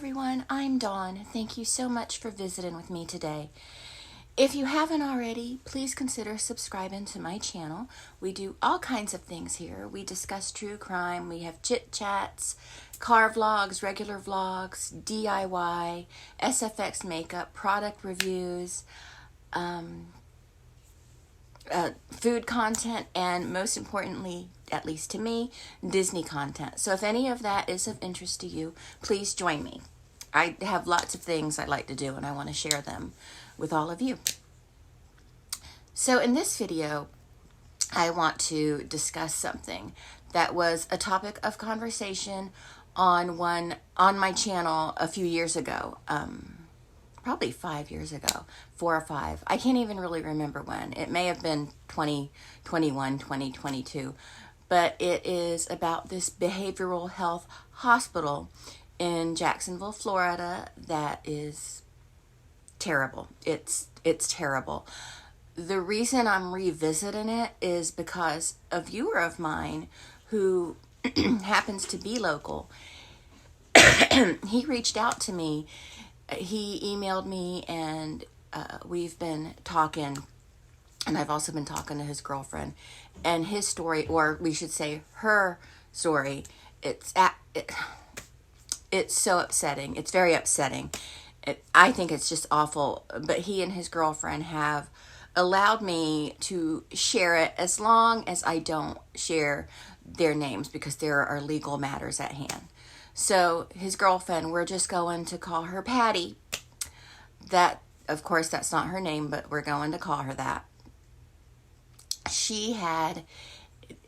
everyone, I'm Dawn. Thank you so much for visiting with me today. If you haven't already, please consider subscribing to my channel. We do all kinds of things here. We discuss true crime, we have chit chats, car vlogs, regular vlogs, DIY, SFX makeup, product reviews, food content, and most importantly, at least to me, Disney content. So if any of that is of interest to you, please join me. I have lots of things I like to do and I want to share them with all of you. So in this video, I want to discuss something that was a topic of conversation on my channel a few years ago. Probably 5 years ago, 4 or 5. I can't even really remember when. It may have been 2021, 2022. But it is about this behavioral health hospital in Jacksonville, Florida that is terrible. It's terrible. The reason I'm revisiting it is because a viewer of mine who happens to be local, he reached out to me. He emailed me and we've been talking, and I've also been talking to his girlfriend, and his story, or we should say her story, it's so upsetting. It's very upsetting. I think it's just awful, but he and his girlfriend have allowed me to share it as long as I don't share their names because there are legal matters at hand. So his girlfriend, we're just going to call her Patty. That, of course, that's not her name, but we're going to call her that. She had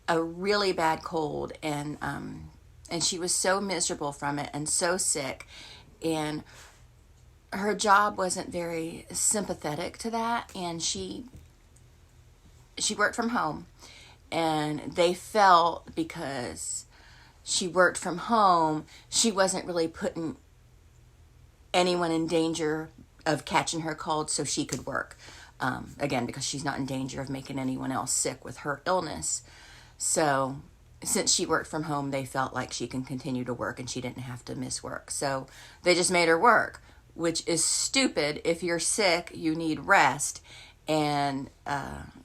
a really bad cold, and she was so miserable from it and so sick, and her job wasn't very sympathetic to that, and she worked from home, and they felt because she worked from home, she wasn't really putting anyone in danger of catching her cold so she could work. Again, because she's not in danger of making anyone else sick with her illness. So since she worked from home, they felt like she can continue to work and she didn't have to miss work. So they just made her work, which is stupid. If you're sick, you need rest. And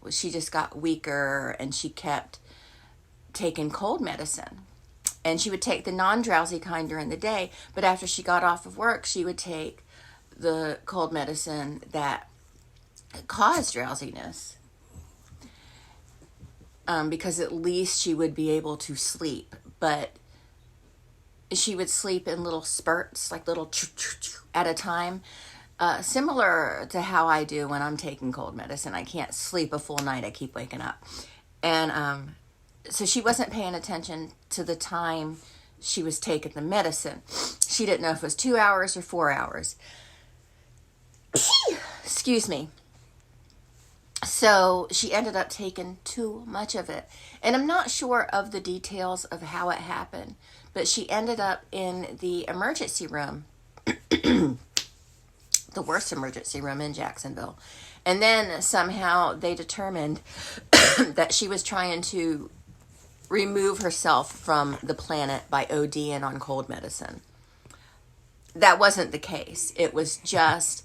she just got weaker, and she kept taking cold medicine. And she would take the non-drowsy kind during the day, but after she got off of work, she would take the cold medicine that caused drowsiness, because at least she would be able to sleep. But she would sleep in little spurts, like little at a time, similar to how I do when I'm taking cold medicine. I can't sleep a full night. I keep waking up. And so she wasn't paying attention to the time she was taking the medicine. She didn't know if it was 2 hours or 4 hours. Excuse me. So she ended up taking too much of it. And I'm not sure of the details of how it happened, but she ended up in the emergency room, the worst emergency room in Jacksonville. And then somehow they determined that she was trying to remove herself from the planet by ODing on cold medicine. That wasn't the case. It was just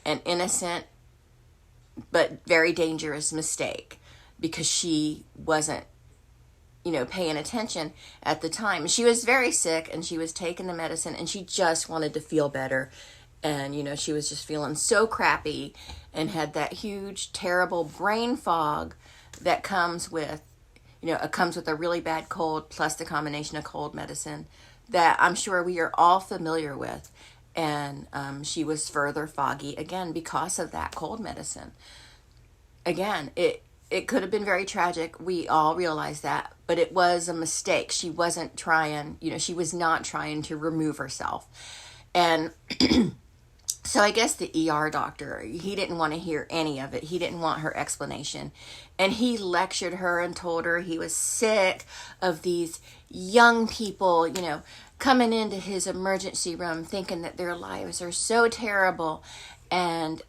an innocent but very dangerous mistake because she wasn't, paying attention at the time. She was very sick and she was taking the medicine and she just wanted to feel better. And, she was just feeling so crappy and had that huge, terrible brain fog that comes with, it comes with a really bad cold plus the combination of cold medicine that I'm sure we are all familiar with. And she was further foggy again because of that cold medicine. Again, it could have been very tragic. We all realize that, but it was a mistake. She wasn't trying, she was not trying to remove herself. And so I guess the ER doctor, he didn't want to hear any of it. He didn't want her explanation. And he lectured her and told her he was sick of these young people, coming into his emergency room thinking that their lives are so terrible, and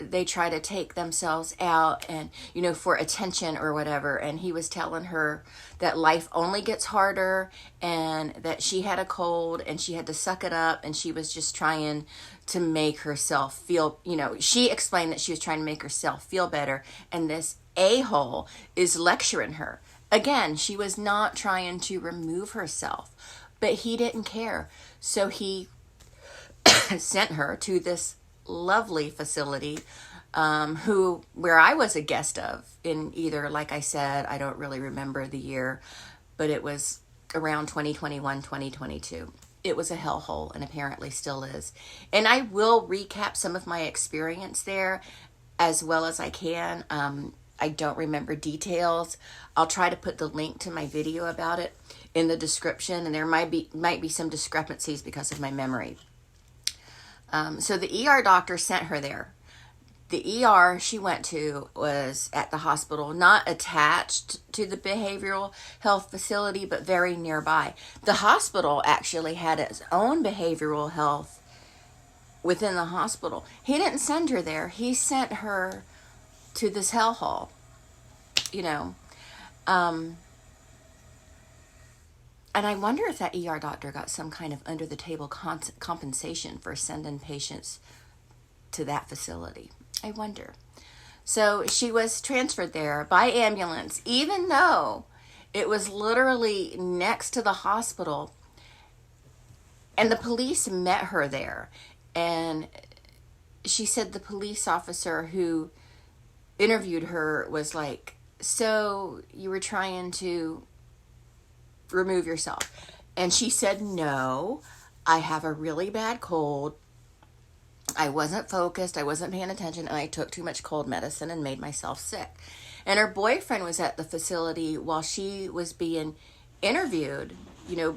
they try to take themselves out and, for attention or whatever. And he was telling her that life only gets harder and that she had a cold and she had to suck it up, and she was just trying to make herself feel, she explained that she was trying to make herself feel better. And this a-hole is lecturing her. Again, she was not trying to remove herself, but he didn't care. So he sent her to this lovely facility, where I was a guest of in either, like I said, I don't really remember the year, but it was around 2021, 2022. It was a hellhole, and apparently still is. And I will recap some of my experience there as well as I can. I don't remember details. I'll try to put the link to my video about it in the description, and there might be some discrepancies because of my memory. So the ER doctor sent her there. The ER she went to was at the hospital, not attached to the behavioral health facility, but very nearby. The hospital actually had its own behavioral health within the hospital. He didn't send her there. He sent her to this hellhole, and I wonder if that ER doctor got some kind of under-the-table compensation for sending patients to that facility. I wonder. So she was transferred there by ambulance, even though it was literally next to the hospital. And the police met her there. And she said the police officer who interviewed her was like, "So you were trying to remove yourself?" And she said, "No, I have a really bad cold. I wasn't focused, I wasn't paying attention, and I took too much cold medicine and made myself sick." And her boyfriend was at the facility while she was being interviewed,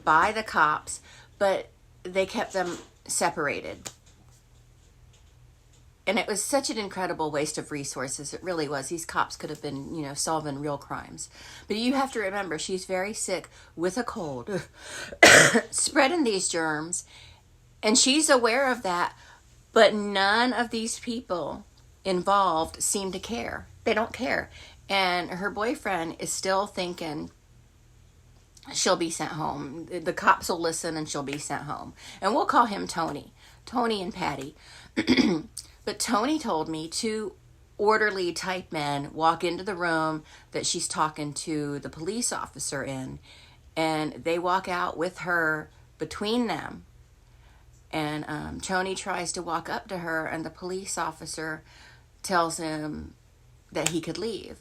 by the cops, but they kept them separated. And it was such an incredible waste of resources. It really was. These cops could have been, solving real crimes. But you have to remember, she's very sick with a cold, spreading these germs, and she's aware of that. But none of these people involved seem to care. They don't care. And her boyfriend is still thinking she'll be sent home. The cops will listen and she'll be sent home. And we'll call him Tony. Tony and Patty. But Tony told me 2 orderly type men walk into the room that she's talking to the police officer in. And they walk out with her between them. And Tony tries to walk up to her, and the police officer tells him that he could leave.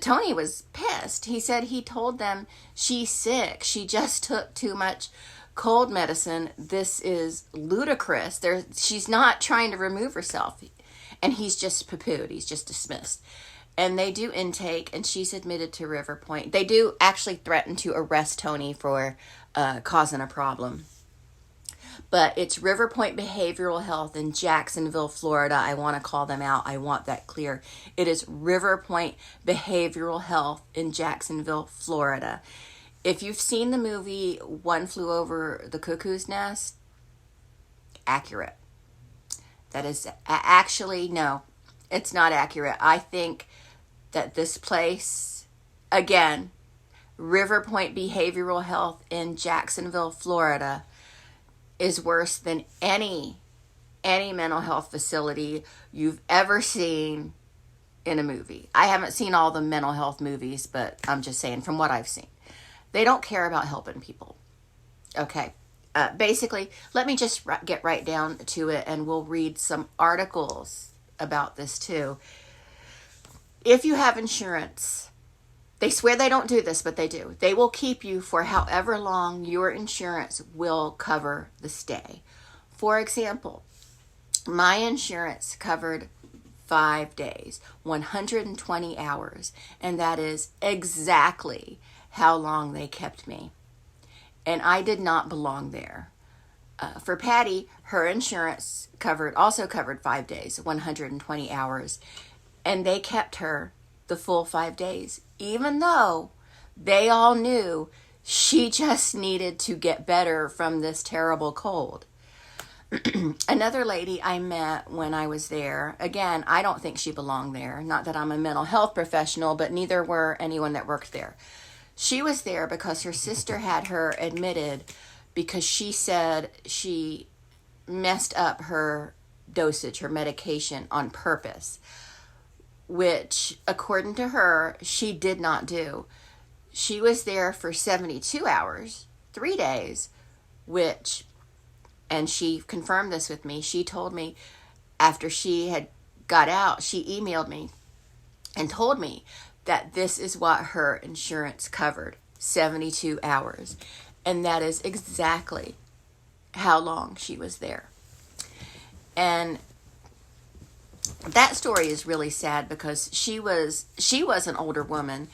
Tony was pissed. He said he told them she's sick. She just took too much cold medicine. This is ludicrous. She's not trying to remove herself. And he's just poo-pooed. He's just dismissed. And they do intake, and she's admitted to River Point. They do actually threaten to arrest Tony for causing a problem. But it's River Point Behavioral Health in Jacksonville, Florida. I want to call them out. I want that clear. It is River Point Behavioral Health in Jacksonville, Florida. If you've seen the movie One Flew Over the Cuckoo's Nest, accurate. That is actually, no, it's not accurate. I think that this place, again, River Point Behavioral Health in Jacksonville, Florida, is worse than any mental health facility you've ever seen in a movie. I haven't seen all the mental health movies, but I'm just saying from what I've seen. They don't care about helping people. Okay. Basically, let me just get right down to it, and we'll read some articles about this too. If you have insurance, they swear they don't do this, but they do. They will keep you for however long your insurance will cover the stay. For example, my insurance covered 5 days, 120 hours, and that is exactly how long they kept me. And I did not belong there. For Patty, her insurance also covered 5 days, 120 hours, and they kept her the full 5 days, even though they all knew she just needed to get better from this terrible cold. Another lady I met when I was there, again, I don't think she belonged there. Not that I'm a mental health professional, but neither were anyone that worked there. She was there because her sister had her admitted because she said she messed up her dosage, her medication on purpose, which, according to her, she did not do. She was there for 72 hours, 3 days, which, and she confirmed this with me, she told me after she had got out, she emailed me and told me that this is what her insurance covered, 72 hours. And that is exactly how long she was there. And that story is really sad because she was an older woman,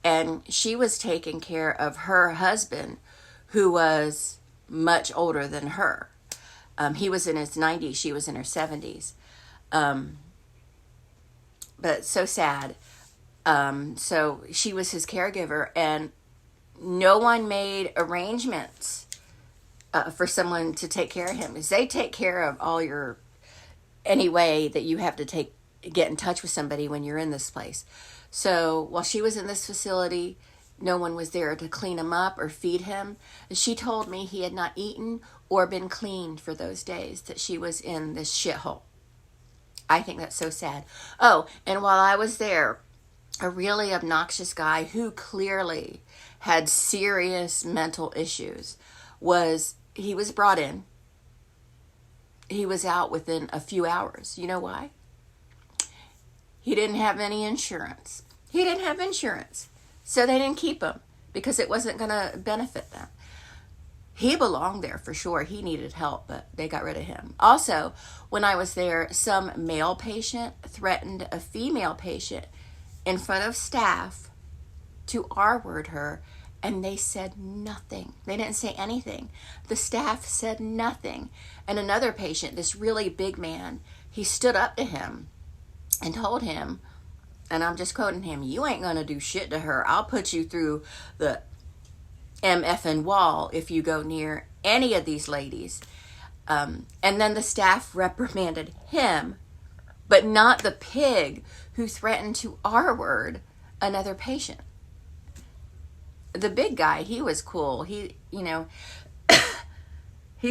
and she was taking care of her husband, who was much older than her. He was in his 90s, she was in her 70s. But so sad. So she was his caregiver, and no one made arrangements for someone to take care of him. Because they take care of all your, any way that you have to get in touch with somebody when you're in this place. So while she was in this facility, no one was there to clean him up or feed him. She told me he had not eaten or been cleaned for those days that she was in this shithole. I think that's so sad. Oh, and while I was there, a really obnoxious guy who clearly had serious mental issues he was brought in. He was out within a few hours. You know why? He didn't have any insurance. He didn't have insurance. So they didn't keep him because it wasn't going to benefit them. He belonged there for sure. He needed help, but they got rid of him. Also, when I was there, some male patient threatened a female patient in front of staff to R-word her, and they said nothing. They didn't say anything. The staff said nothing. And another patient, this really big man, he stood up to him and told him, and I'm just quoting him, "You ain't gonna do shit to her. I'll put you through the MFN wall if you go near any of these ladies." And then the staff reprimanded him, but not the pig who threatened to R-word another patient. The big guy, he was cool. He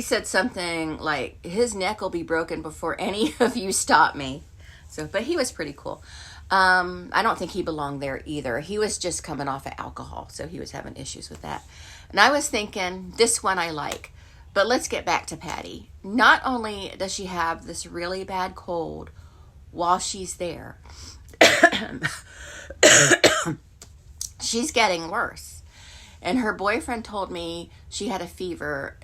said something like, "His neck will be broken before any of you stop me." So, but he was pretty cool. I don't think he belonged there either. He was just coming off of alcohol, so he was having issues with that. And I was thinking, this one I like. But let's get back to Patty. Not only does she have this really bad cold while she's there, she's getting worse. And her boyfriend told me she had a fever.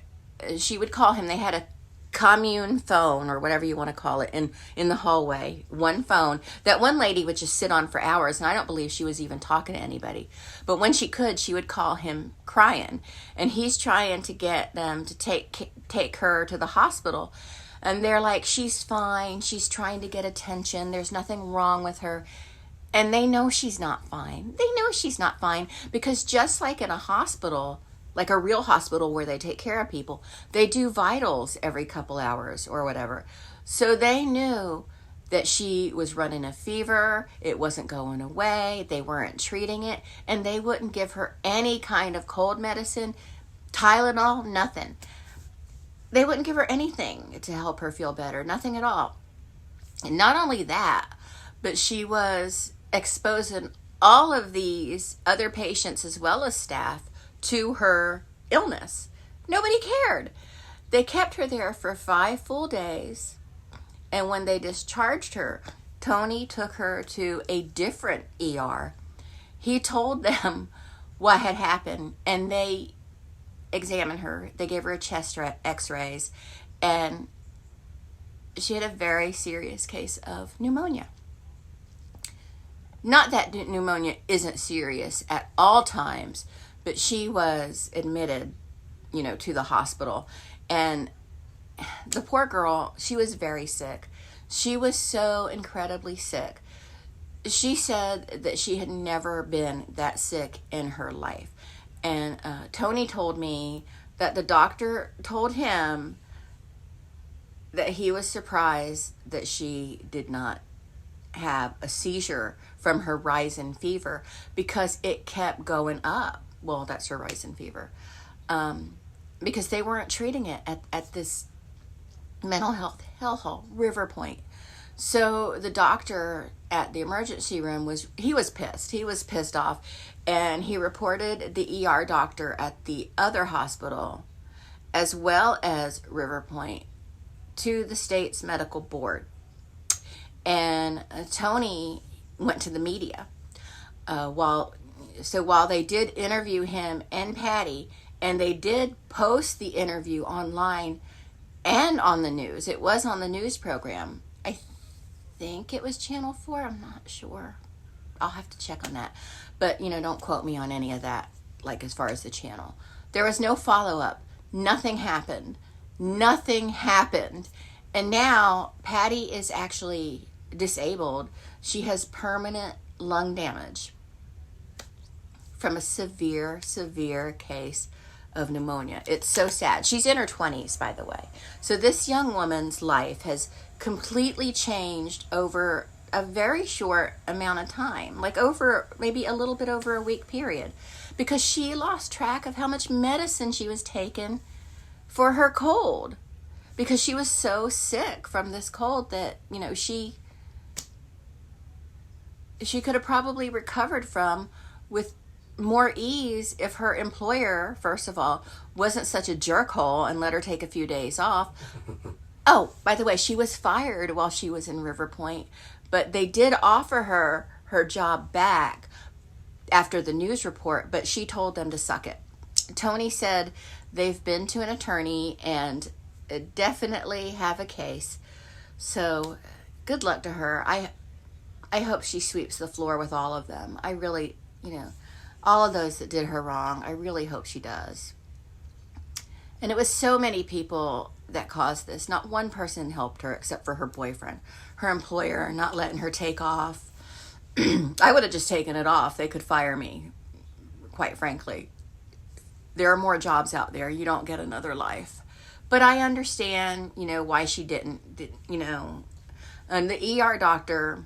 She would call him. They had a commune phone, or whatever you want to call it, in the hallway. One phone that one lady would just sit on for hours, and I don't believe she was even talking to anybody. But when she could, she would call him crying, and he's trying to get them to take her to the hospital. And they're like, "She's fine. She's trying to get attention. There's nothing wrong with her." And they know she's not fine. They know she's not fine because just like in a hospital, like a real hospital where they take care of people, they do vitals every couple hours or whatever. So they knew that she was running a fever. It wasn't going away. They weren't treating it. And they wouldn't give her any kind of cold medicine, Tylenol, nothing. They wouldn't give her anything to help her feel better, nothing at all. And not only that, but she was exposing all of these other patients as well as staff to her illness. Nobody cared. They kept her there for 5 full days. And when they discharged her, Tony took her to a different ER. He told them what had happened, and they examined her. They gave her a chest x-rays, and she had a very serious case of pneumonia. Not that pneumonia isn't serious at all times, but she was admitted, to the hospital. And the poor girl, she was very sick. She was so incredibly sick. She said that she had never been that sick in her life. And Tony told me that the doctor told him that he was surprised that she did not have a seizure from her rising fever because it kept going up. Well, that's her rising fever. Because they weren't treating it at this mental health hellhole, River Point. So the doctor at the emergency room was pissed. He was pissed off, and he reported the ER doctor at the other hospital as well as River Point to the state's medical board. And Tony went to the media. While they did interview him and Patty, and they did post the interview online and on the news. It was on the news program. I think it was Channel 4. I'm not sure. I'll have to check on that. But, don't quote me on any of that, like as far as the channel. There was no follow-up. Nothing happened. Nothing happened. And now Patty is actually disabled. She has permanent lung damage from a severe, severe case of pneumonia. It's so sad. She's in her 20s, by the way. So this young woman's life has completely changed over a very short amount of time, like over maybe a little bit over a week period, because she lost track of how much medicine she was taking for her cold, because she was so sick from this cold that, she could have probably recovered from with more ease if her employer, first of all, wasn't such a jerkhole and let her take a few days off. Oh, by the way, she was fired while she was in River Point, but they did offer her job back after the news report, but she told them to suck it. Tony said they've been to an attorney and definitely have a case. So good luck to her. I hope she sweeps the floor with all of them. I really, all of those that did her wrong, I really hope she does. And it was so many people that caused this. Not one person helped her except for her boyfriend, her employer, not letting her take off. I would have just taken it off. They could fire me, quite frankly. There are more jobs out there. You don't get another life. But I understand, why she didn't, And the ER doctor,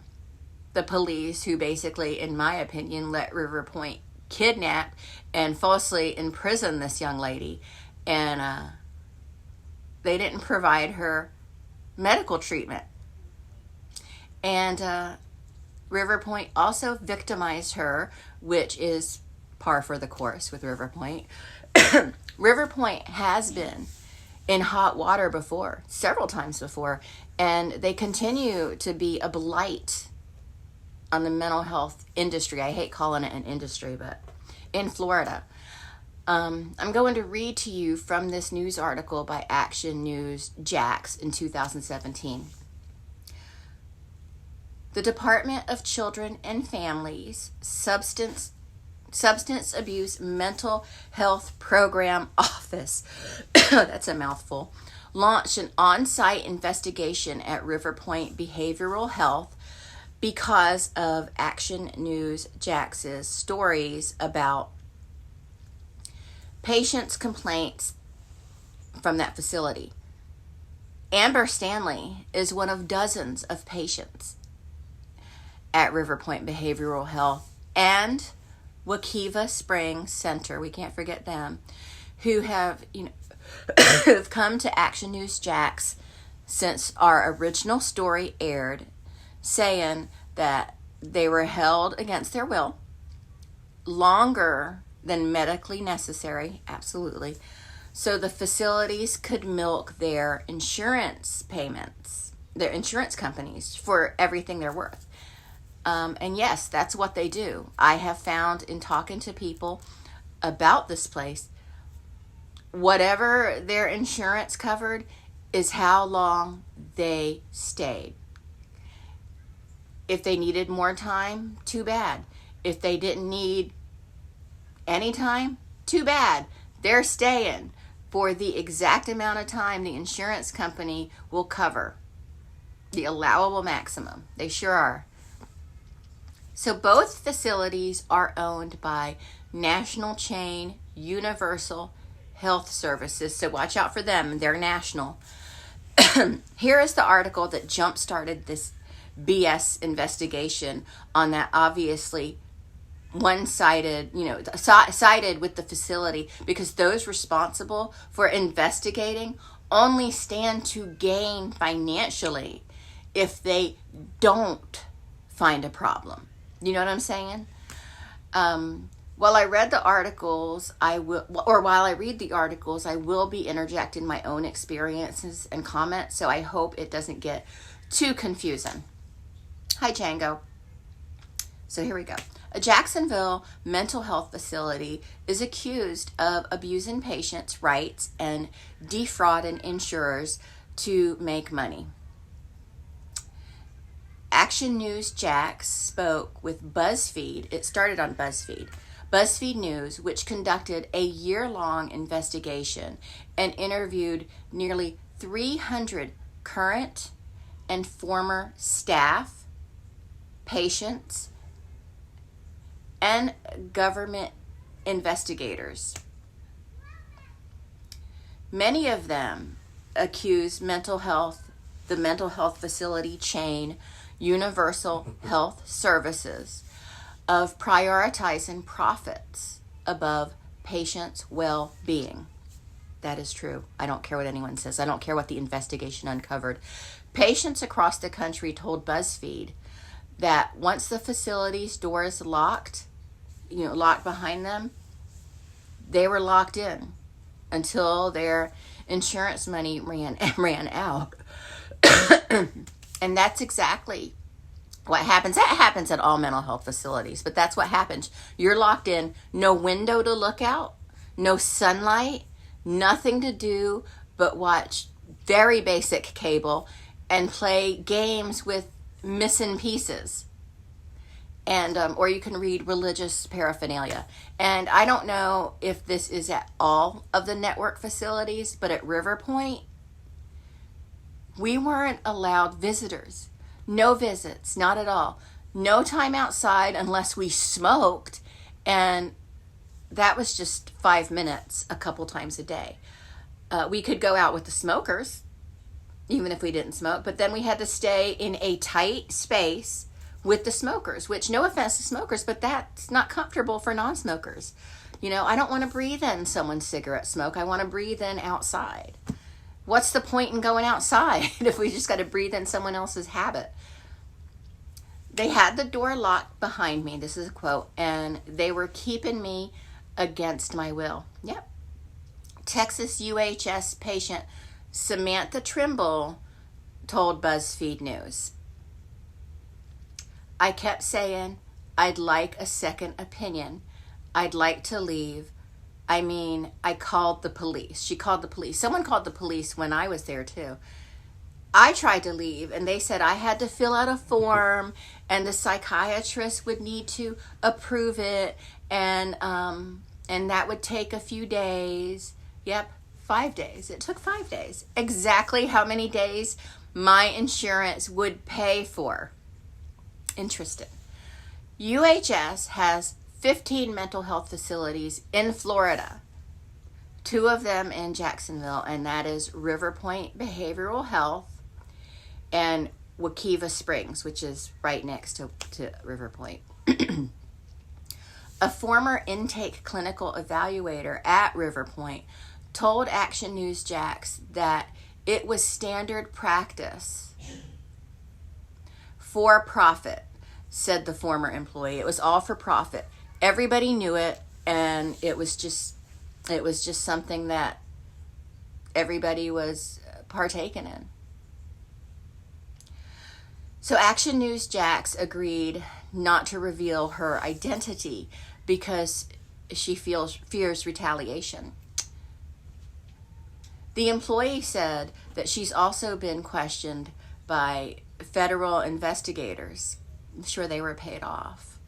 the police, who basically, in my opinion, let River Point kidnap and falsely imprison this young lady. And they didn't provide her medical treatment. And River Point also victimized her, which is par for the course with River Point. River Point has been in hot water before, several times before, and they continue to be a blight on the mental health industry. I hate calling it an industry, but in Florida. I'm going to read to you from this news article by Action News Jax in 2017. The Department of Children and Families Substance Abuse Mental Health Program Office, that's a mouthful, launched an on-site investigation at River Point Behavioral Health because of Action News Jax's stories about patients' complaints from that facility. Amber Stanley is one of dozens of patients at River Point Behavioral Health and Wakiva Springs Center, we can't forget them, who have, who've come to Action News Jax since our original story aired, saying that they were held against their will longer than medically necessary, absolutely, so the facilities could milk their insurance payments, their insurance companies, for everything they're worth. And yes, that's what they do. I have found in talking to people about this place, whatever their insurance covered is how long they stayed. If they needed more time, too bad. If they didn't need any time, too bad. They're staying for the exact amount of time the insurance company will cover. The allowable maximum. They sure are. So both facilities are owned by national chain Universal Health Services. So watch out for them. They're national. Here is the article that jump-started this BS investigation on that obviously one-sided, sided with the facility, because those responsible for investigating only stand to gain financially if they don't find a problem. You know what I'm saying? While I read the articles, while I read the articles, I will be interjecting my own experiences and comments, so I hope it doesn't get too confusing. Hi, Django. So here we go. A Jacksonville mental health facility is accused of abusing patients' rights and defrauding insurers to make money. Action News Jax spoke with BuzzFeed. It started on BuzzFeed. BuzzFeed News, which conducted a year-long investigation and interviewed nearly 300 current and former staff, patients, and government investigators. Many of them accuse the mental health facility chain, Universal Health Services, of prioritizing profits above patients' well-being. That is true. I don't care what anyone says. I don't care what the investigation uncovered. Patients across the country told BuzzFeed that once the facility's doors locked behind them, they were locked in until their insurance money ran out. And that's exactly what happens. That happens at all mental health facilities, but that's what happens. You're locked in, no window to look out, no sunlight, nothing to do but watch very basic cable and play games with missing pieces. And or you can read religious paraphernalia. And I don't know if this is at all of the network facilities, but at River Point, we weren't allowed visitors. No visits, not at all. No time outside unless we smoked, and that was just 5 minutes a couple times a day. We could go out with the smokers, even if we didn't smoke, but then we had to stay in a tight space with the smokers, which, no offense to smokers, but that's not comfortable for non-smokers. I don't want to breathe in someone's cigarette smoke. I want to breathe in outside. What's the point in going outside if we just got to breathe in someone else's habit? They had the door locked behind me, this is a quote, and they were keeping me against my will. Yep. Texas UHS patient Samantha Trimble told BuzzFeed News, I kept saying, I'd like a second opinion. I'd like to leave. I called the police. She called the police. Someone called the police when I was there too. I tried to leave, and they said I had to fill out a form, and the psychiatrist would need to approve it, and that would take a few days. Yep, 5 days. It took 5 days. Exactly how many days my insurance would pay for. Interesting. UHS has 15 mental health facilities in Florida, 2 of them in Jacksonville, and that is River Point Behavioral Health and Wekiva Springs, which is right next to River Point. A former intake clinical evaluator at River Point told Action News Jax that it was standard practice for profit, said the former employee. It was all for profit. Everybody knew it, and it was just something that everybody was partaking in. So Action News Jax agreed not to reveal her identity because she fears retaliation. The employee said that she's also been questioned by federal investigators. I'm sure they were paid off.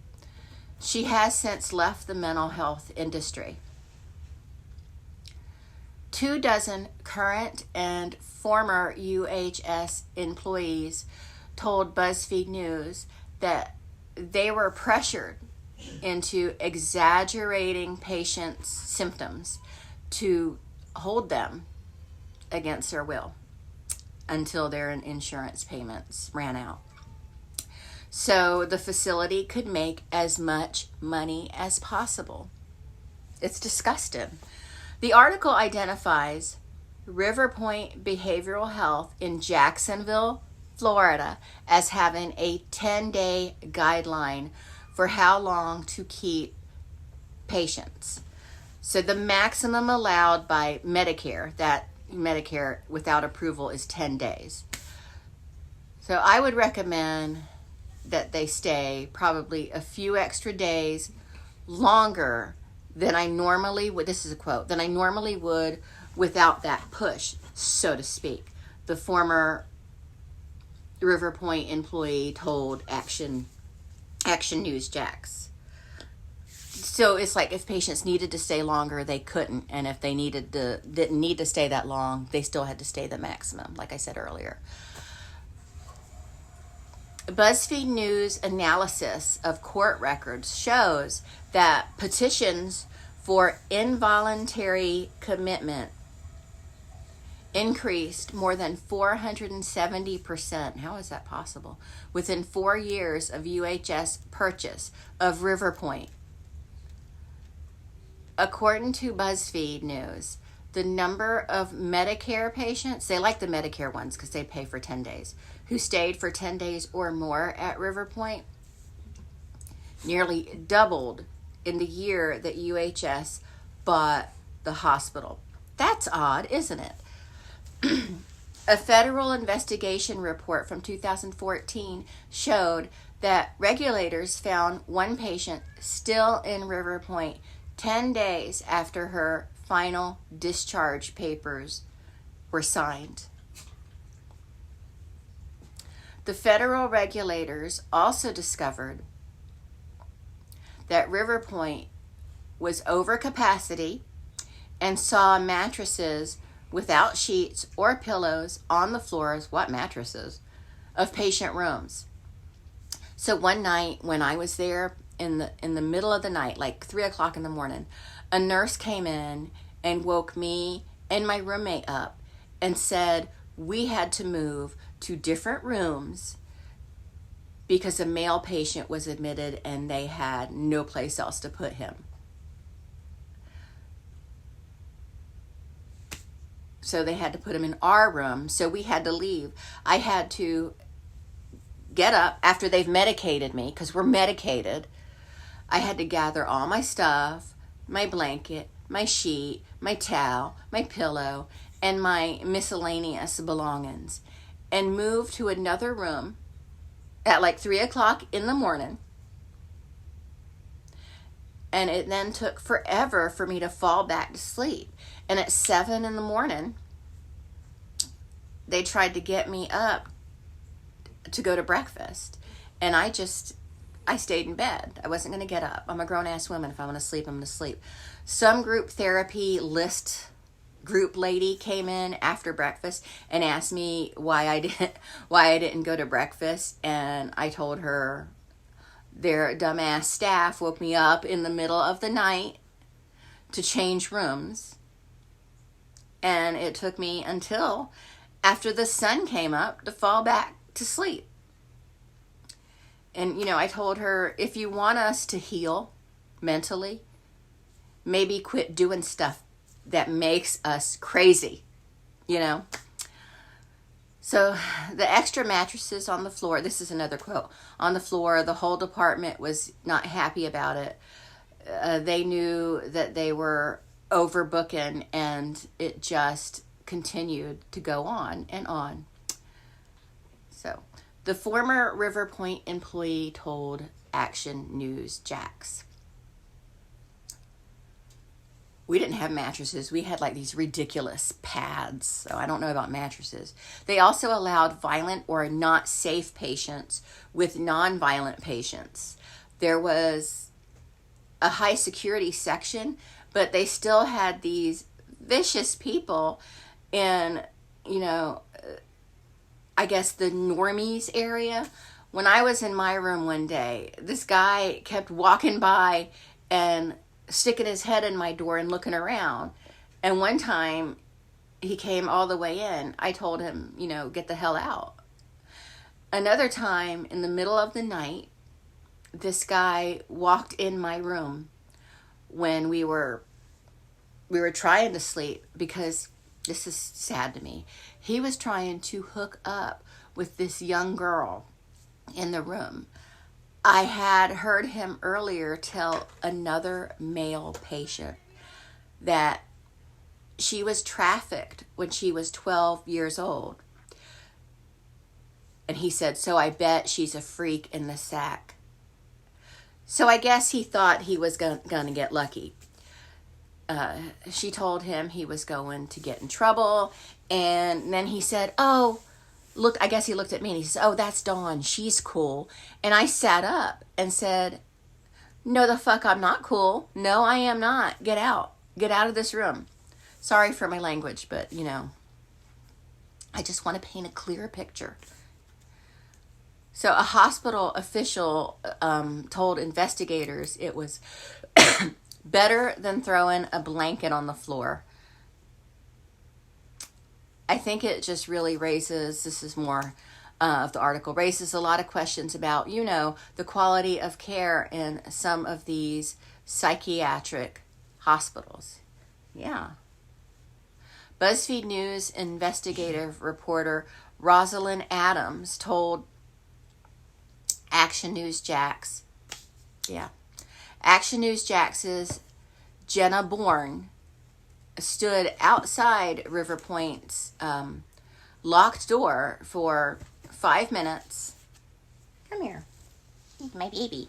She has since left the mental health industry. 24 current and former UHS employees told BuzzFeed News that they were pressured into exaggerating patients' symptoms to hold them against their will. until their insurance payments ran out. So the facility could make as much money as possible. It's disgusting. The article identifies River Point Behavioral Health in Jacksonville, Florida, as having a 10-day guideline for how long to keep patients. So the maximum allowed by Medicare, that Medicare without approval, is 10 days. So I would recommend that they stay probably a few extra days longer than I normally would. This is a quote, than I normally would without that push, so to speak. The former River Point employee told Action News Jax. So it's like if patients needed to stay longer, they couldn't, and if they didn't need to stay that long, they still had to stay the maximum, like I said earlier. BuzzFeed News analysis of court records shows that petitions for involuntary commitment increased more than 470%. How is that possible? Within 4 years of UHS purchase of River Point. According to BuzzFeed News, the number of Medicare patients, they like the Medicare ones because they pay for 10 days, who stayed for 10 days or more at River Point nearly doubled in the year that UHS bought the hospital. That's odd, isn't it? A federal investigation report from 2014 showed that regulators found one patient still in River Point 10 days after her final discharge papers were signed. The federal regulators also discovered that River Point was over capacity and saw mattresses without sheets or pillows on the floors, what mattresses, of patient rooms. So one night when I was there in the middle of the night, like 3 o'clock in the morning, a nurse came in and woke me and my roommate up and said we had to move to different rooms because a male patient was admitted and they had no place else to put him. So they had to put him in our room, so we had to leave. I had to get up after they've medicated me, because we're medicated. I had to gather all my stuff, my blanket, my sheet, my towel, my pillow, and my miscellaneous belongings, and move to another room at like 3 o'clock in the morning. And it then took forever for me to fall back to sleep. And at 7 in the morning, they tried to get me up to go to breakfast. And I stayed in bed. I wasn't going to get up. I'm a grown-ass woman. If I want to sleep, I'm going to sleep. Some group therapy list group lady came in after breakfast and asked me why I didn't go to breakfast. And I told her their dumbass staff woke me up in the middle of the night to change rooms. And it took me until after the sun came up to fall back to sleep. And, I told her, if you want us to heal mentally, maybe quit doing stuff that makes us crazy, So the extra mattresses on the floor, this is another quote, on the floor, the whole department was not happy about it. They knew that they were overbooking, and it just continued to go on and on. So the former River Point employee told Action News Jax, we didn't have mattresses. We had like these ridiculous pads. So I don't know about mattresses. They also allowed violent or not safe patients with non-violent patients. There was a high security section, but they still had these vicious people in, I guess the normies area. When I was in my room one day, this guy kept walking by and sticking his head in my door and looking around. And one time he came all the way in, I told him, get the hell out. Another time, in the middle of the night, this guy walked in my room when we were trying to sleep, because this is sad to me. He was trying to hook up with this young girl in the room. I had heard him earlier tell another male patient that she was trafficked when she was 12 years old. And he said, so I bet she's a freak in the sack. So I guess he thought he was going to get lucky. She told him he was going to get in trouble. And then he said, I guess he looked at me and he says, oh, that's Dawn. She's cool. And I sat up and said, no, the fuck, I'm not cool. No, I am not. Get out. Get out of this room. Sorry for my language, but, I just want to paint a clear picture. So a hospital official told investigators it was better than throwing a blanket on the floor. I think it just really raises, this is more of the article, raises a lot of questions about, the quality of care in some of these psychiatric hospitals. Yeah. BuzzFeed News investigative reporter Rosalind Adams told Action News Jax, Action News Jax's Jenna Bourne stood outside River Point's locked door for 5 minutes. Come here, my baby.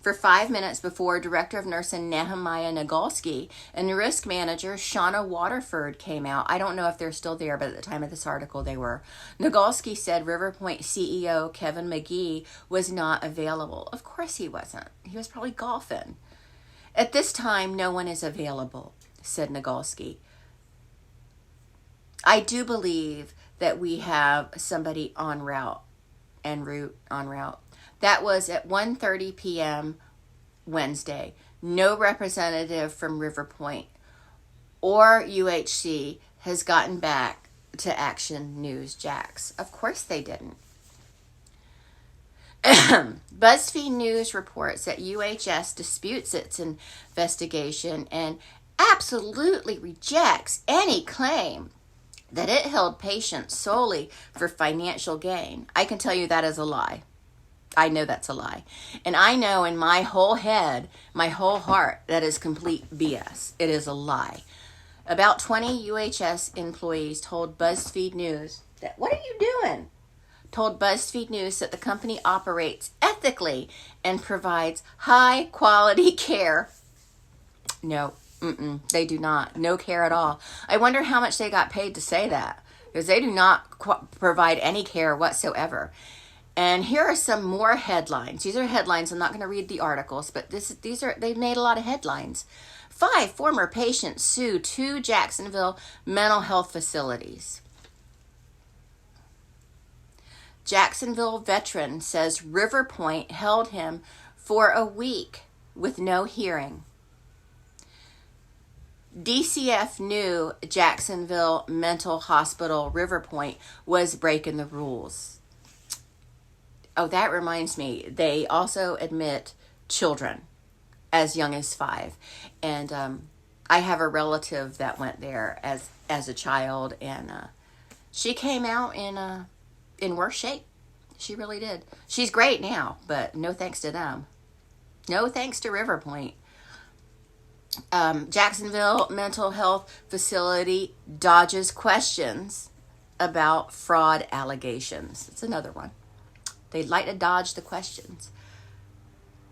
For 5 minutes before Director of Nursing Nehemiah Nagolski and risk manager Shauna Waterford came out. I don't know if they're still there, but at the time of this article they were. Nagolski said Riverpoint CEO Kevin McGee was not available. Of course he wasn't. He was probably golfing. At this time, no one is available, said Nagolski. I do believe that we have somebody en route. That was at 1:30 p.m. Wednesday. No representative from Riverpoint or UHC has gotten back to Action News Jax. Of course they didn't. BuzzFeed News reports that UHS disputes its investigation and absolutely rejects any claim that it held patients solely for financial gain. I can tell you that is a lie. I know that's a lie. And I know in my whole head, my whole heart, that is complete BS. It is a lie. About 20 UHS employees told BuzzFeed News that, what are you doing? Told BuzzFeed News that the company operates ethically and provides high quality care. No, they do not. No care at all. I wonder how much they got paid to say that, because they do not provide any care whatsoever. And here are some more headlines. These are headlines. I'm not going to read the articles, but they've made a lot of headlines. 5 former patients sue 2 Jacksonville mental health facilities. Jacksonville veteran says Riverpoint held him for a week with no hearing. DCF knew Jacksonville Mental Hospital Riverpoint was breaking the rules. Oh, that reminds me. They also admit children as young as 5. And I have a relative that went there as a child, and she came out in worse shape. She really did. She's great now, but no thanks to them. No thanks to Riverpoint. Jacksonville Mental Health Facility dodges questions about fraud allegations. It's another one. They'd like to dodge the questions.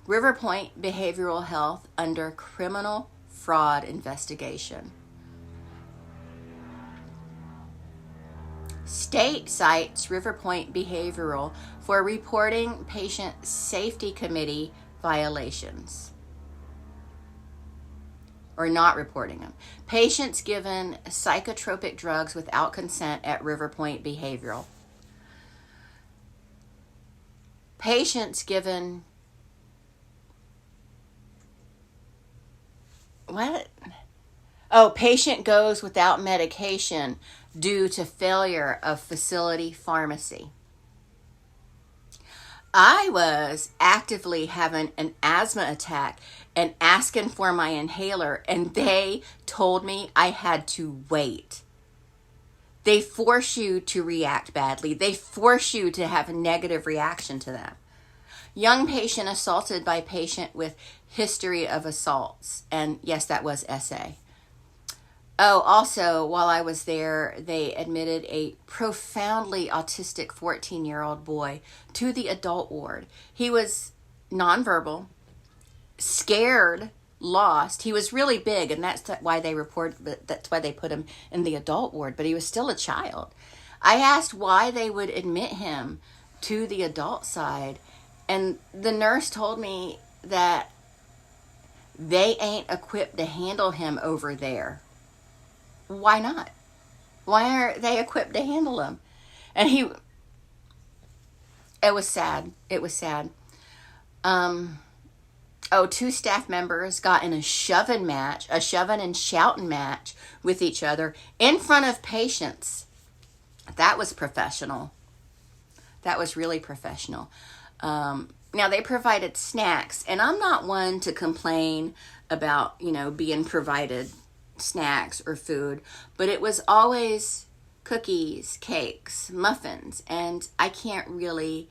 Riverpoint Behavioral Health under criminal fraud investigation. State cites Riverpoint Behavioral for reporting patient safety committee violations. Or not reporting them. Patients given psychotropic drugs without consent at Riverpoint Behavioral. Patients given... What? Oh, patient goes without medication. due to failure of facility pharmacy. I was actively having an asthma attack and asking for my inhaler, and they told me I had to wait. They force you to react badly. They force you to have a negative reaction to them. Young patient assaulted by patient with history of assaults. And yes, that was SA. Oh, also, while I was there, they admitted a profoundly autistic 14-year-old boy to the adult ward. He was nonverbal, scared, lost. He was really big, and that's why they put him in the adult ward, but he was still a child. I asked why they would admit him to the adult side, and the nurse told me that they ain't equipped to handle him over there. Why not? Why aren't they equipped to handle him? And it was sad. It was sad. Two staff members got in a shoving and shouting match with each other in front of patients. That was professional. That was really professional. Now, they provided snacks, and I'm not one to complain about, being provided snacks or food, but it was always cookies, cakes, muffins, and I can't really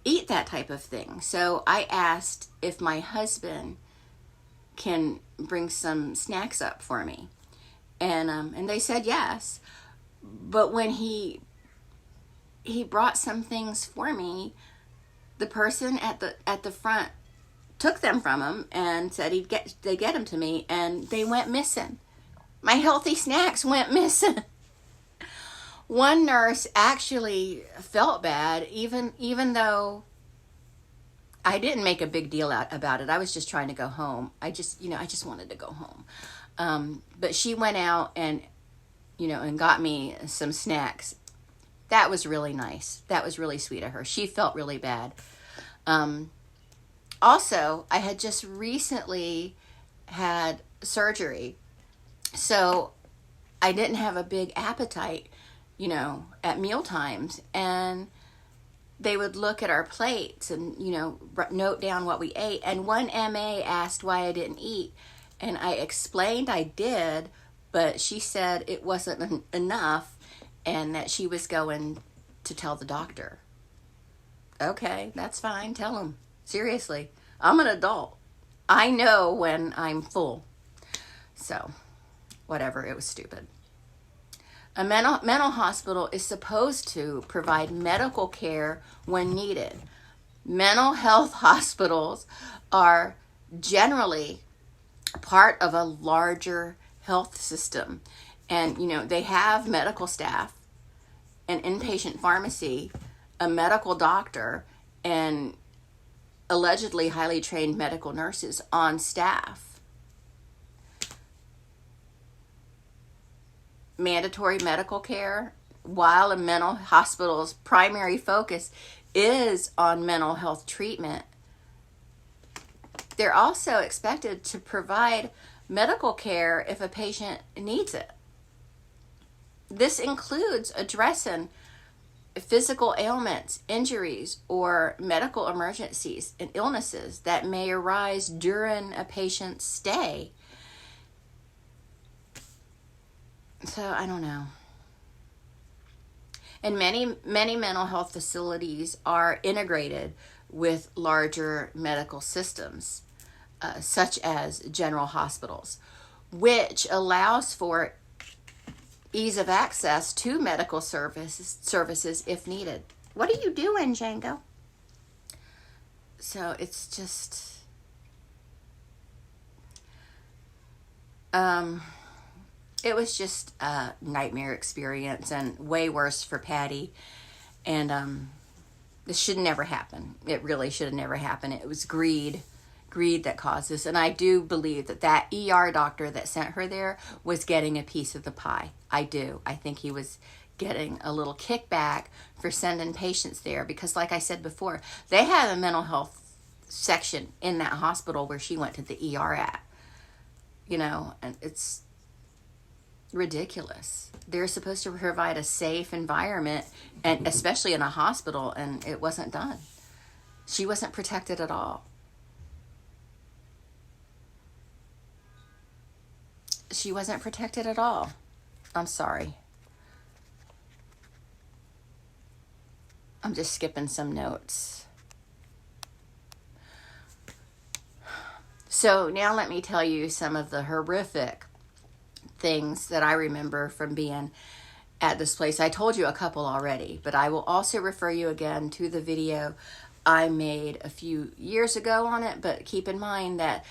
eat that type of thing. So I asked if my husband can bring some snacks up for me, and they said yes. But when he brought some things for me, the person at the front took them from him and said they get them to me, and they went missing. My healthy snacks went missing. One nurse actually felt bad, even though I didn't make a big deal about it. I was just trying to go home. I just wanted to go home. But she went out and got me some snacks. That was really nice. That was really sweet of her. She felt really bad. Also, I had just recently had surgery, so I didn't have a big appetite, at meal times, and they would look at our plates and, note down what we ate. And one MA asked why I didn't eat, and I explained I did, but she said it wasn't enough and that she was going to tell the doctor. Okay, that's fine. Tell him. Seriously, I'm an adult. I know when I'm full. So, whatever, it was stupid. A mental hospital is supposed to provide medical care when needed. Mental health hospitals are generally part of a larger health system. And, they have medical staff, an inpatient pharmacy, a medical doctor, and allegedly highly trained medical nurses on staff. Mandatory medical care, while a mental hospital's primary focus is on mental health treatment, they're also expected to provide medical care if a patient needs it. This includes addressing physical ailments, injuries, or medical emergencies and illnesses that may arise during a patient's stay. So, I don't know. And many mental health facilities are integrated with larger medical systems, such as general hospitals, which allows for ease of access to medical services if needed. What are you doing, Django? So it's just, it was just a nightmare experience, and way worse for Patty. And this should never happen. It really should have never happened. It was greed that caused this. And I do believe that ER doctor that sent her there was getting a piece of the pie. I do. I think he was getting a little kickback for sending patients there, because like I said before, they have a mental health section in that hospital where she went to the ER at, and ridiculous. They're supposed to provide a safe environment, and especially in a hospital, and it wasn't done. She wasn't protected at all. She wasn't protected at all. I'm sorry. I'm just skipping some notes. So now let me tell you some of the horrific things that I remember from being at this place. I told you a couple already, but I will also refer you again to the video I made a few years ago on it. But keep in mind that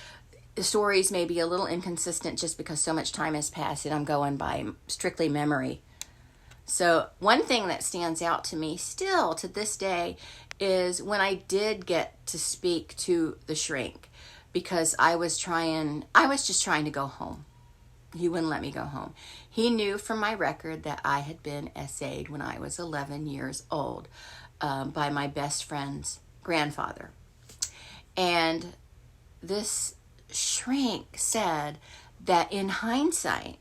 the stories may be a little inconsistent just because so much time has passed and I'm going by strictly memory. So one thing that stands out to me still to this day is when I did get to speak to the shrink, because I was just trying to go home. He wouldn't let me go home. He knew from my record that I had been SA'd when I was 11 years old by my best friend's grandfather. And this shrink said that in hindsight,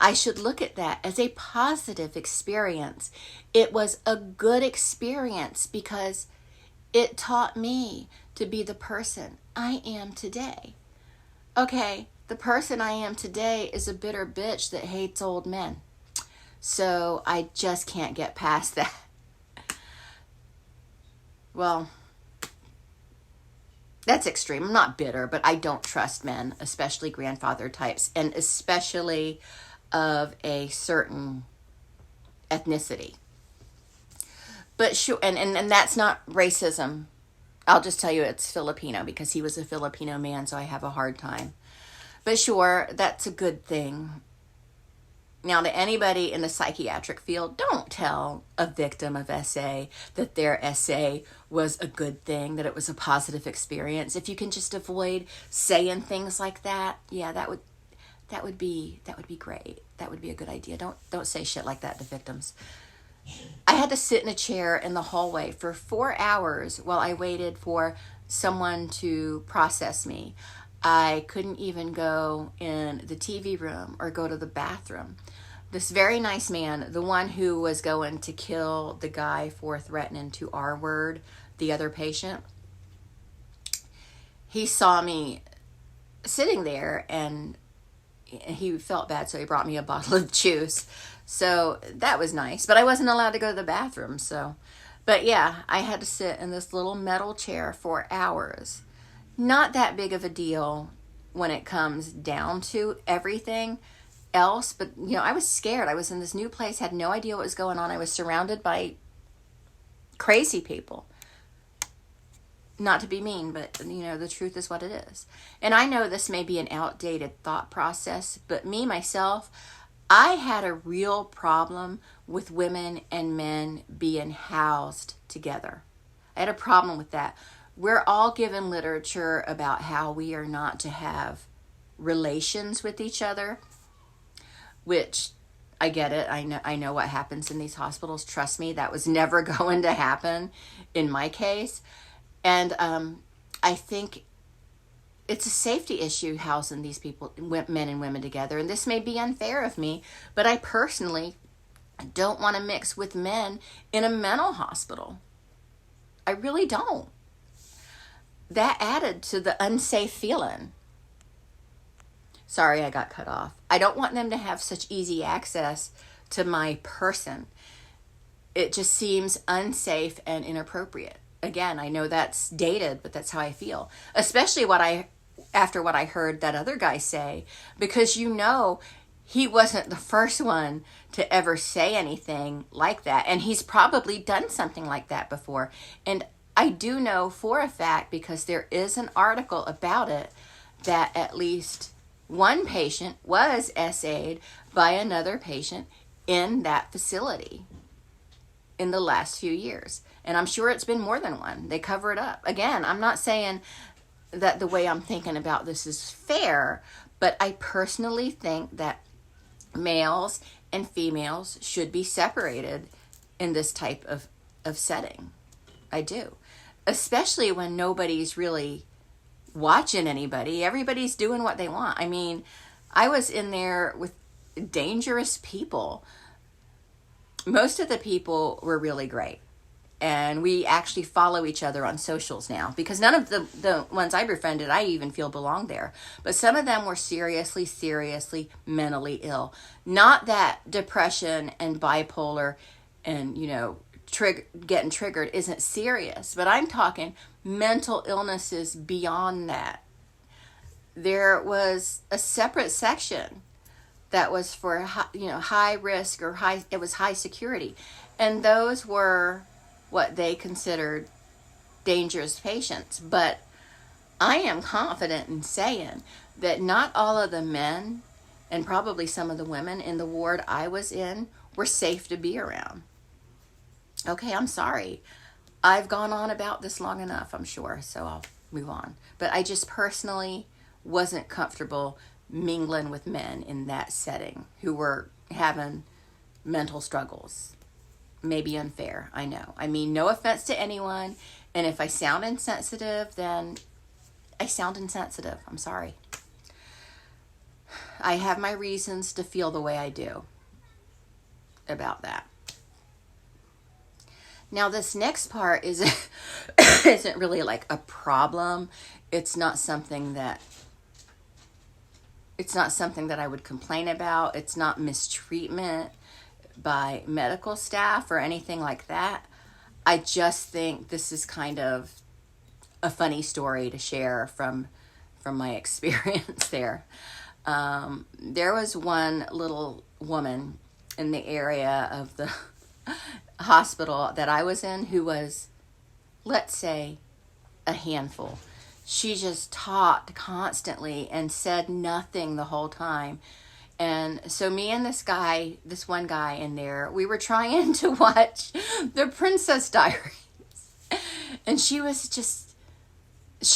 I should look at that as a positive experience. It was a good experience because it taught me to be the person I am today. Okay, the person I am today is a bitter bitch that hates old men. So I just can't get past that. Well, that's extreme. I'm not bitter, but I don't trust men, especially grandfather types, and especially of a certain ethnicity. But sure, and that's not racism. I'll just tell you it's Filipino because he was a Filipino man, so I have a hard time. But sure, that's a good thing. Now, to anybody in the psychiatric field, don't tell a victim of SA that their SA was a good thing, that it was a positive experience. If you can just avoid saying things like that, yeah, that would be great. That would be a good idea. Don't say shit like that to victims. I had to sit in a chair in the hallway for 4 hours while I waited for someone to process me. I couldn't even go in the TV room or go to the bathroom. This very nice man, the one who was going to kill the guy for threatening to R-word the other patient, he saw me sitting there and he felt bad, so he brought me a bottle of juice. So that was nice, but I wasn't allowed to go to the bathroom. But yeah, I had to sit in this little metal chair for hours. Not that big of a deal when it comes down to everything else, but I was scared. I was in this new place, had no idea what was going on. I was surrounded by crazy people. Not to be mean, but the truth is what it is. And I know this may be an outdated thought process, but myself, I had a real problem with women and men being housed together. I had a problem with that. We're all given literature about how we are not to have relations with each other, which I get it. I know what happens in these hospitals. Trust me, that was never going to happen in my case. And I think it's a safety issue housing these people, men and women together. And this may be unfair of me, but I personally don't want to mix with men in a mental hospital. I really don't. That added to the unsafe feeling. Sorry, I got cut off. I don't want them to have such easy access to my person. It just seems unsafe and inappropriate. Again, I know that's dated, but that's how I feel. Especially after what I heard that other guy say, because he wasn't the first one to ever say anything like that. And he's probably done something like that before. And I do know for a fact, because there is an article about it, that at least one patient was SA'd by another patient in that facility in the last few years. And I'm sure it's been more than one. They cover it up. Again, I'm not saying that the way I'm thinking about this is fair, but I personally think that males and females should be separated in this type of setting. I do. Especially when nobody's really watching anybody. Everybody's doing what they want. I mean, I was in there with dangerous people. Most of the people were really great. And we actually follow each other on socials now, because none of the ones I befriended, I even feel belong there. But some of them were seriously, seriously mentally ill. Not that depression and bipolar and, getting triggered isn't serious, but I'm talking mental illnesses beyond that. There was a separate section that was for high risk or it was high security, and those were what they considered dangerous patients. But I am confident in saying that not all of the men, and probably some of the women in the ward I was in, were safe to be around. Okay, I'm sorry. I've gone on about this long enough, I'm sure, so I'll move on. But I just personally wasn't comfortable mingling with men in that setting who were having mental struggles. Maybe unfair, I know. I mean, no offense to anyone, and if I sound insensitive, then I sound insensitive. I'm sorry. I have my reasons to feel the way I do about that. Now, this next part isn't really like a problem. It's not something that I would complain about. It's not mistreatment by medical staff or anything like that. I just think this is kind of a funny story to share from my experience there. There was one little woman in the area of the hospital that I was in who was, let's say, a handful. She just talked constantly and said nothing the whole time. And so me and this one guy in there, we were trying to watch The Princess Diaries. And she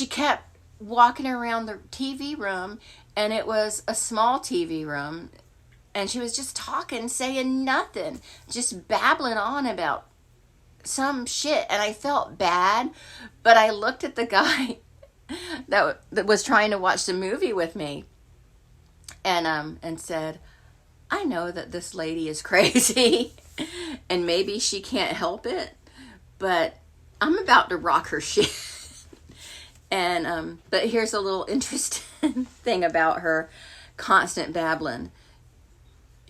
kept walking around the TV room, and it was a small TV room. And she was just talking, saying nothing, just babbling on about some shit. And I felt bad, but I looked at the guy that was trying to watch the movie with me, and said, I know that this lady is crazy and maybe she can't help it, but I'm about to rock her shit. And but here's a little interesting thing about her constant babbling.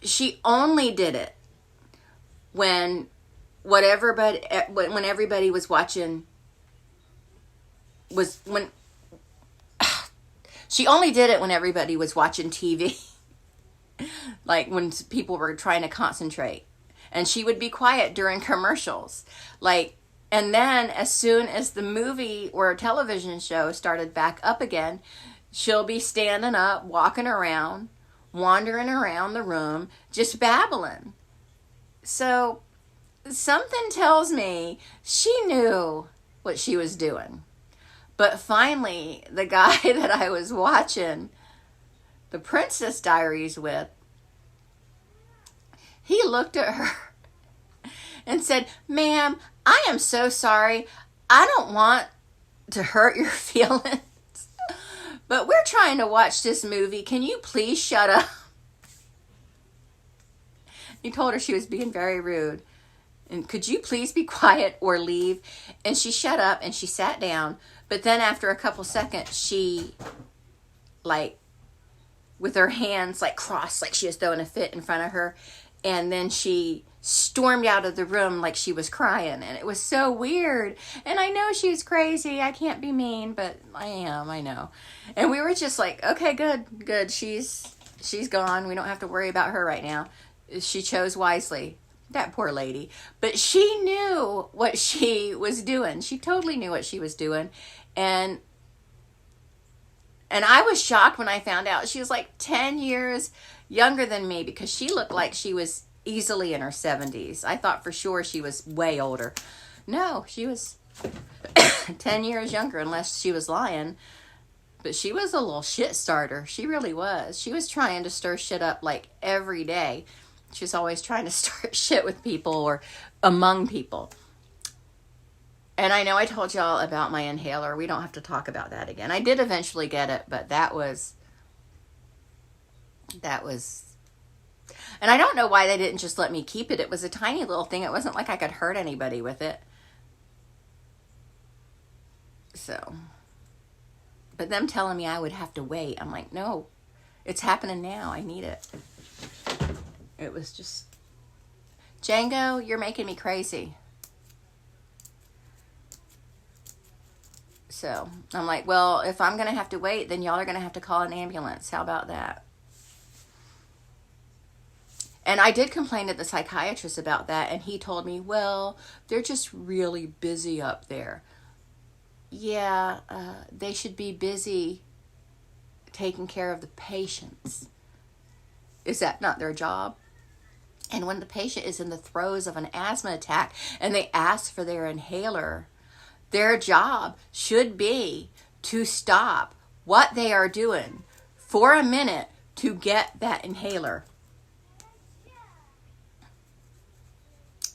She only did it when everybody was watching. She only did it when everybody was watching TV, like when people were trying to concentrate. And she would be quiet during commercials. And then as soon as the movie or television show started back up again, she'll be standing up, walking around, wandering around the room, just babbling. So something tells me she knew what she was doing. But finally, the guy that I was watching The Princess Diaries with, he looked at her and said, ma'am, I am so sorry. I don't want to hurt your feelings, but we're trying to watch this movie. Can you please shut up? He told her she was being very rude. And could you please be quiet or leave? And she shut up and she sat down. But then after a couple seconds, she, with her hands, crossed, like she was throwing a fit in front of her. And then she stormed out of the room like she was crying. And it was so weird. And I know she's crazy. I can't be mean, but I am. I know. And we were just like, okay, good. She's gone. We don't have to worry about her right now. She chose wisely. That poor lady. But she knew what she was doing. She totally knew what she was doing. And I was shocked when I found out she was 10 years younger than me, because she looked like she was easily in her 70s. I thought for sure she was way older. No, she was 10 years younger, unless she was lying. But she was a little shit starter. She really was. She was trying to stir shit up every day. She was always trying to start shit with people or among people. And I know I told y'all about my inhaler. We don't have to talk about that again. I did eventually get it, but that was And I don't know why they didn't just let me keep it. It was a tiny little thing. It wasn't like I could hurt anybody with it. So, but them telling me I would have to wait, I'm like, no, it's happening now. I need it. It was just, Django, you're making me crazy. So I'm like, well, if I'm going to have to wait, then y'all are going to have to call an ambulance. How about that? And I did complain to the psychiatrist about that, and he told me, well, they're just really busy up there. Yeah, they should be busy taking care of the patients. Is that not their job? And when the patient is in the throes of an asthma attack and they ask for their inhaler, their job should be to stop what they are doing for a minute to get that inhaler.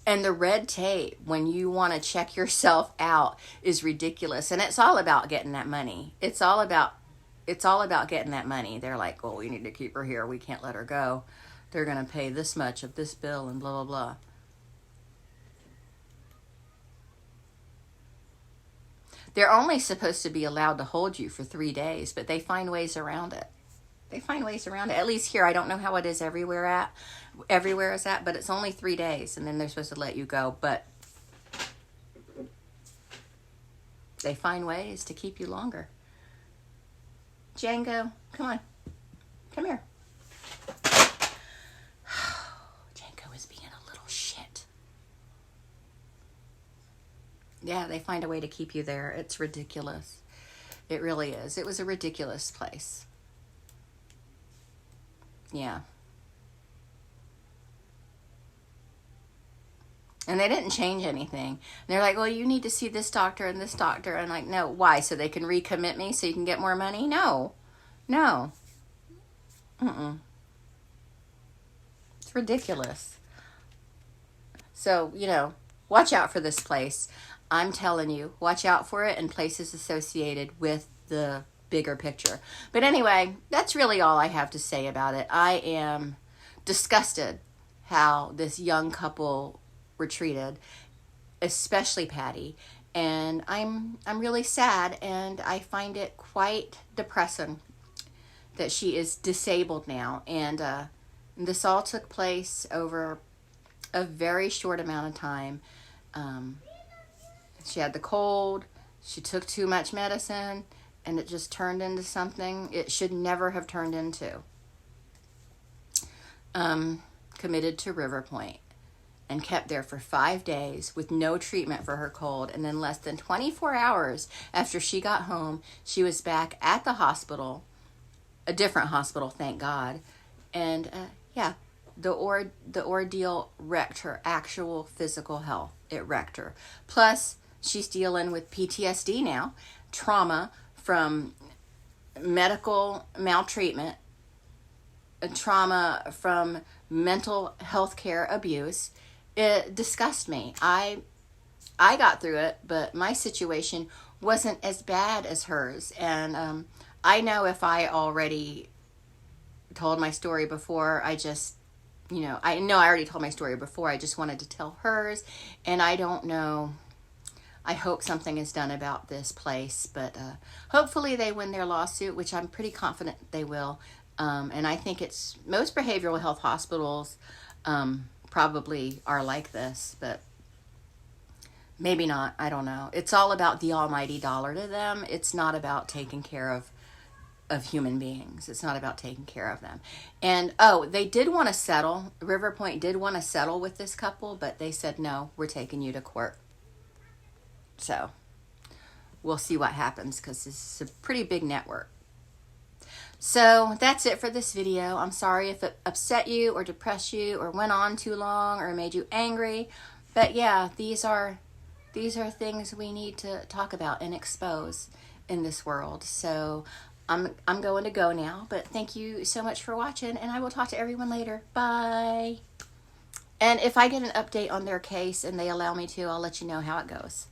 And the red tape when you want to check yourself out is ridiculous. And it's all about getting that money. It's all about getting that money. They're like, well, we need to keep her here. We can't let her go. They're going to pay this much of this bill and blah, blah, blah. They're only supposed to be allowed to hold you for 3 days, but they find ways around it. At least here, I don't know how it is everywhere is at, but it's only 3 days, and then they're supposed to let you go. But they find ways to keep you longer. Django, come on. Come here. Django is being a little shit. Yeah, they find a way to keep you there. It's ridiculous. It really is. It was a ridiculous place. Yeah. And they didn't change anything. And they're like, well, you need to see this doctor and this doctor. And I'm like, no, why? So they can recommit me so you can get more money? No. It's ridiculous. So, watch out for this place. I'm telling you, watch out for it and places associated with the bigger picture. But anyway, that's really all I have to say about it. I am disgusted how this young couple were treated, especially Patty, and I'm really sad, and I find it quite depressing that she is disabled now. And this all took place over a very short amount of time. She had the cold, she took too much medicine, and it just turned into something it should never have turned into. Committed to River Point and kept there for 5 days with no treatment for her cold. And then less than 24 hours after she got home, she was back at the hospital, a different hospital, thank God. And the ordeal wrecked her actual physical health. It wrecked her. Plus, she's dealing with PTSD now, trauma from medical maltreatment, trauma from mental health care abuse. It disgusts me. I got through it, but my situation wasn't as bad as hers. And I know if I already told my story before, I already told my story before. I just wanted to tell hers, and I don't know. I hope something is done about this place, but hopefully they win their lawsuit, which I'm pretty confident they will. And I think most behavioral health hospitals probably are like this, but maybe not. I don't know. It's all about the almighty dollar to them. It's not about taking care of human beings. It's not about taking care of them. And they did want to settle. River Point did want to settle with this couple, but they said, no, we're taking you to court. So we'll see what happens, because this is a pretty big network. So that's it for this video. I'm sorry if it upset you or depressed you or went on too long or made you angry. But yeah, these are things we need to talk about and expose in this world. So I'm going to go now, but thank you so much for watching, and I will talk to everyone later. Bye. And if I get an update on their case and they allow me to, I'll let you know how it goes.